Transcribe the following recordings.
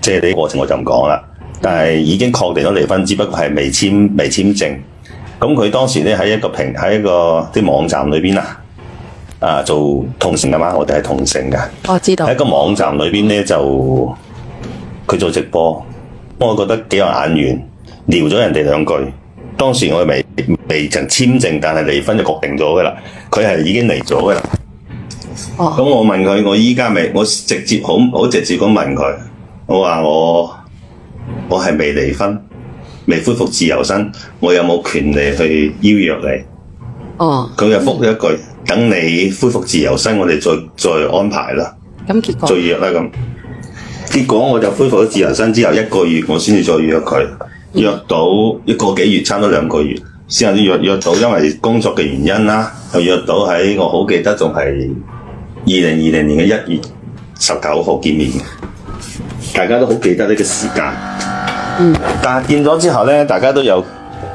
即係呢個過程我就唔講啦。但係已經確定咗離婚，只不過係未簽證。咁佢當時咧喺一個啲網站裏邊做同城㗎嘛，我哋係同城㗎。我知道。喺個網站裏邊咧就佢做直播，我覺得幾有眼緣，撩咗人哋兩句。當時我未曾簽證，但係離婚就確定咗㗎啦。佢係已經嚟咗㗎啦。咁我問佢，我依家我直接好直接咁問佢，我話我係未離婚，未恢復自由身，我有冇權利去邀約你？佢就覆咗一句，等你恢復自由身，我哋再安排啦。咁結果再約啦咁。結果我就恢復咗自由身之後1個月，我先至再約佢，約到1個幾月，差唔多2個月，先有啲約到，因為工作嘅原因啦，就約到喺我好記得仲係2020年嘅1月19號見面嘅，大家都好記得呢個時間。但係見咗之後咧，大家都有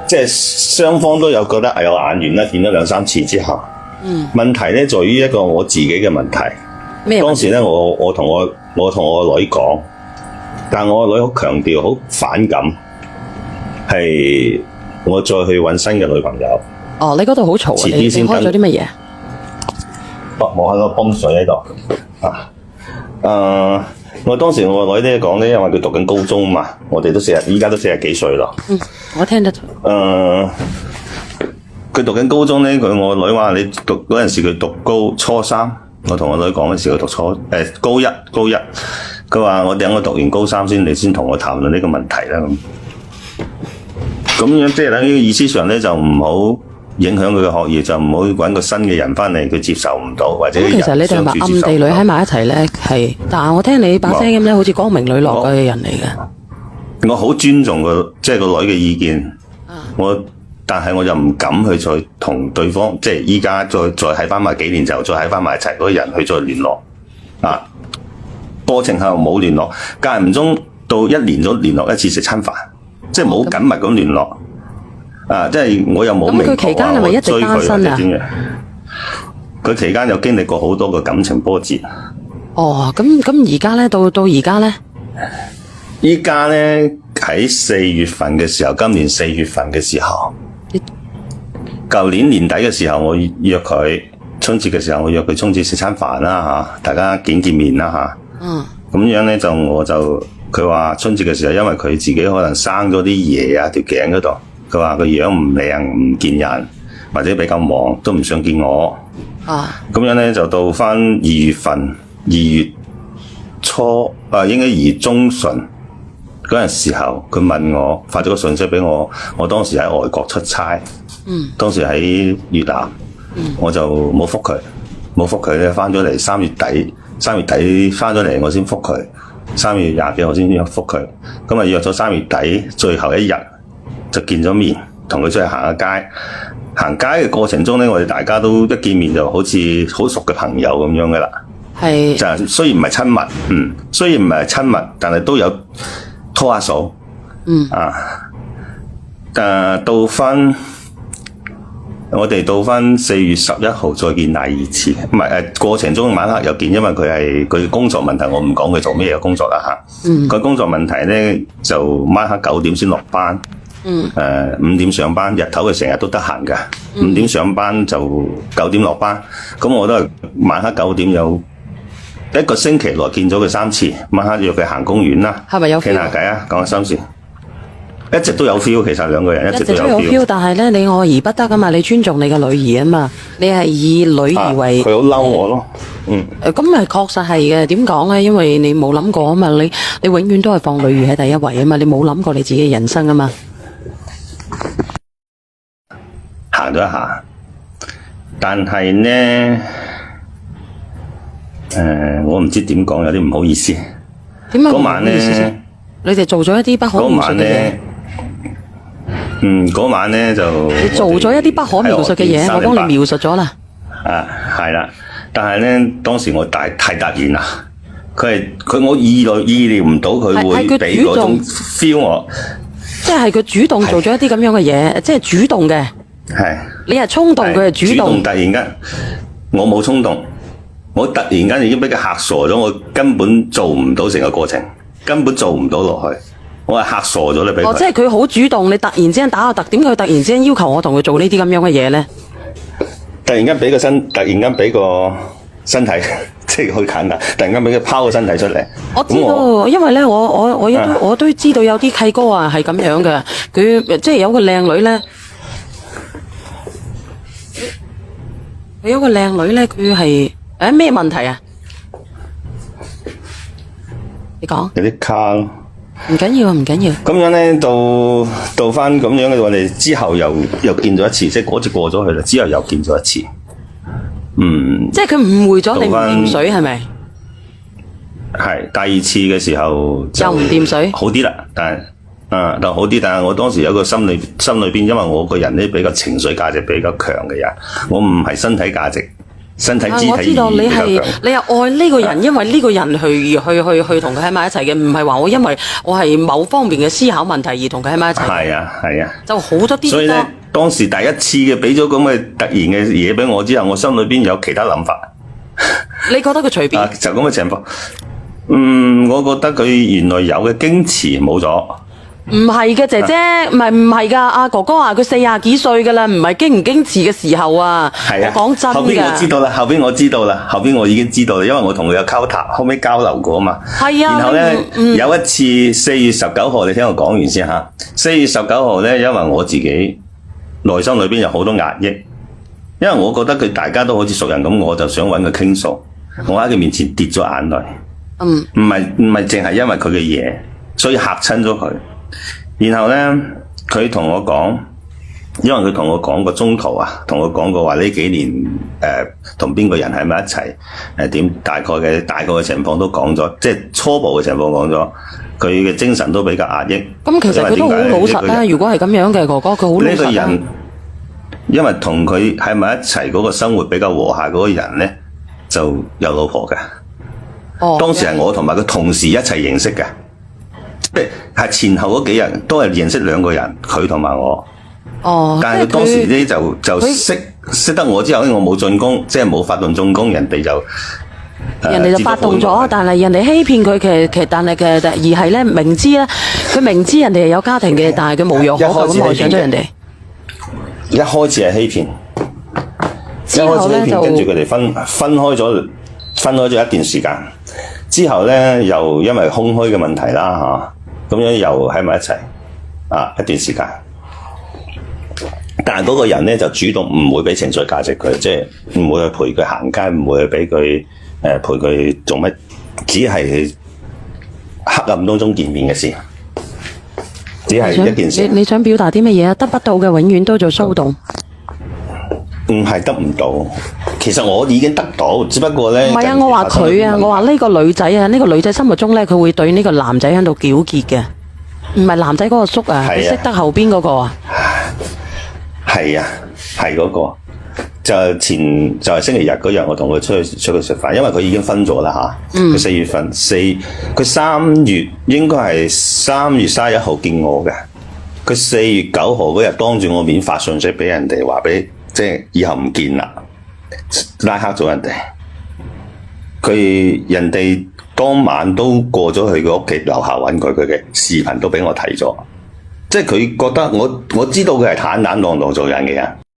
即係雙方都有覺得有眼緣啦。見咗2、3次之後，問題咧在於一個我自己嘅問題。咩？當時咧，我同我女講，但我個女好強調，好反感，係我再去揾新嘅女朋友。你嗰度好嘈啊！你開咗啲乜嘢？冇喺度泵水喺度我當時我個女咧講咧，因為佢讀緊高中嘛，我哋依家都40幾歲咯。我聽得到。佢讀緊高中咧，我個女話你讀嗰陣時佢讀初3，我同我女講嗰時佢讀高一，佢話我等我讀完高3先，你先同我談論呢個問題啦咁樣，即係等於意思上咧就唔好影響佢嘅學業，就唔好揾個新嘅人翻嚟，佢接受唔到或者。其實你哋係咪暗地裏喺埋一齊咧？係，但係我聽你把聲咁咧，好似光明磊落嘅人嚟嘅。我好尊重個女嘅意見，但係我就唔敢去再同對方，即係依家再喺翻埋幾年就再喺翻埋一齊嗰個人去再聯絡過程後冇聯絡，間唔中到1年咗聯絡一次食餐飯，即係冇緊密咁聯絡。即係我又冇明確話我追佢。咁佢期間係咪一直單身啊？佢期間有經歷過好多個感情波折。咁而家咧，到而家咧，依家咧喺4月份嘅時候，今年4月份嘅時候，舊年年底嘅時候，我約佢春節嘅時候，我約佢春節食餐飯啦大家見面啦咁樣咧佢話春節嘅時候，因為佢自己可能生咗啲嘢條頸嗰度。佢話個樣唔靚，唔見人，或者比較忙，都唔想見我。咁樣咧就到翻2月份，2月初應該2月中旬嗰陣時候，佢問我發咗個信息俾我，我當時喺外國出差，當時喺越南，我就冇覆佢咧，翻咗嚟3月底翻咗嚟，我先覆佢，3月20幾號先覆佢，咁約咗3月底最後一日。就見咗面，同佢出去行下街。行街嘅過程中咧，我哋大家都一見面就好似好熟嘅朋友咁樣噶啦。係就雖然唔係親密，雖然唔係親密，但係都有拖下手。我哋到翻4月11號再見第2次，唔係過程中晚黑又見，因為佢工作問題，我唔講佢做咩嘢工作啦佢工作問題咧就晚黑9點先落班。5點上班，日頭佢成日都得閒㗎。5點上班就9點落班，咁我都係晚黑9點有1個星期內見咗佢3次，晚黑約佢行公園啦，係咪有 feel？ 傾下偈啊，講下心事，一直都有 feel。其實兩個人一直都有 feel， 但係咧你愛而不得啊嘛，你尊重你嘅女兒啊嘛，你係以女兒為佢好嬲我咯。咁咪確實係嘅。點講咧？因為你冇諗過啊嘛，你永遠都係放女兒喺第一位啊嘛，你冇諗過你自己嘅人生啊嘛。行咗一下，但係呢，我唔知點講，有啲唔好意思。點解嗰晚呢？你哋做咗一啲不可描述嘅嘢。嗰晚呢就你做咗一啲不可描述嘅嘢，我幫你描述咗啦。係啦，但係呢，當時我太突然啦，我意料唔到佢會俾嗰種 feel 我。即係佢主動做咗一啲咁樣嘅嘢，即係主動嘅。你係衝動，佢係主動。突然間，我冇衝動，我突然間已經俾佢嚇傻咗，我根本做唔到成個過程。根本做唔到落去，我係嚇傻咗你俾佢。即係佢好主動，你突然之間打個突，點解佢突然之間要求我同佢做呢啲咁樣嘅嘢咧？突然間俾個身體，即係好簡單。突然間俾佢拋個身體出嚟。我知道，因為咧，我都知道有啲契哥啊係咁樣嘅，佢即係有個靚女咧，有個靚女咧，佢係咩問題啊？你講。有啲卡咯。唔緊要，唔緊要。咁樣咧，到翻咁樣嘅，我哋之後又見咗一次，即係嗰次過咗去啦，之後又見咗一次。即係佢誤會咗你唔掂水係咪？係第二次嘅時候又唔掂水，好啲啦，但好啲，但係我當時有個心裏邊，因為我個人咧比較情緒價值比較強嘅人，我唔係身體價值。身體肢體我知道你係愛呢個人，因為呢個人去同佢喺埋一齊嘅，唔係話我因為我係某方面嘅思考問題而同佢喺埋一齊。係啊，就好多啲。所以咧，當時第一次嘅俾咗咁嘅突然嘅嘢俾我之後，我心裏邊有其他諗法。你覺得佢隨便？就咁嘅情況。我覺得佢原來有嘅矜持冇咗。唔係嘅姐姐，唔係噶，阿哥哥話佢40幾歲噶啦，唔係矜唔矜持嘅時候啊。係啊，我講真嘅。後邊我知道啦，後邊我已經知道啦，因為我同佢有溝談，後尾交流過啊嘛。係啊。然後咧，有一次4月19號，你聽我講完先吓。4月19號咧，因為我自己內心裏邊有好多壓抑，因為我覺得佢大家都好似熟人咁，我就想揾佢傾訴。我喺佢面前跌咗眼淚。唔係淨係因為佢嘅嘢，所以嚇親咗佢。然後咧，佢同我講，因為佢同我講過中途啊，同我講過話呢幾年同邊個人喺埋一齊，點大概嘅情況都講咗，即係初步嘅情況講咗，佢嘅精神都比較壓抑。咁其實佢都好老實啦。如果係咁樣嘅哥哥，佢好老實。呢個人，因為同佢喺埋一齊嗰個生活比較和諧嗰個人咧，就有老婆嘅。當時係我同埋佢同時一齊認識嘅。即係前後嗰幾日都係認識兩個人，佢同埋我。但係佢當時咧就識得我之後咧，我冇進攻，即係冇發動進攻，人哋就發動咗，但係人哋欺騙佢，但係而係咧明知咧，佢明知人哋係有家庭嘅，但係佢無藥可救咁愛上咗人哋。一開始係欺騙，之後咧就跟住佢哋分開咗一段時間。之後咧，又因為空虛嘅問題啦，咁樣又喺埋一齊一段時間。但係嗰個人咧就主動唔會俾情緒價值佢，即係唔會去陪佢行街，唔會去俾佢陪佢做乜，只係黑暗當中見面嘅事，只係一件事。你想表達啲乜嘢啊？得不到嘅永遠都做騷動。唔係得唔到，其實我已經得到，只不過咧。唔係啊，我話佢啊，我話呢個女仔啊，呢個女仔心目中咧，佢會對呢個男仔喺度糾結嘅，唔係男仔嗰個叔啊，你識得後邊嗰個啊？係啊，係嗰個，就係星期日嗰日，我同佢出去食飯，因為佢已經分咗啦吓。佢4月份佢3月應該係3月31號見我嘅，佢4月9號嗰日當住我面發信息俾人哋話俾。即係以後唔見啦，拉黑咗人哋。人哋當晚都過咗去佢屋企樓下揾佢嘅視頻都俾我睇咗。即係佢覺得我知道佢係坦坦蕩蕩做人嘅人。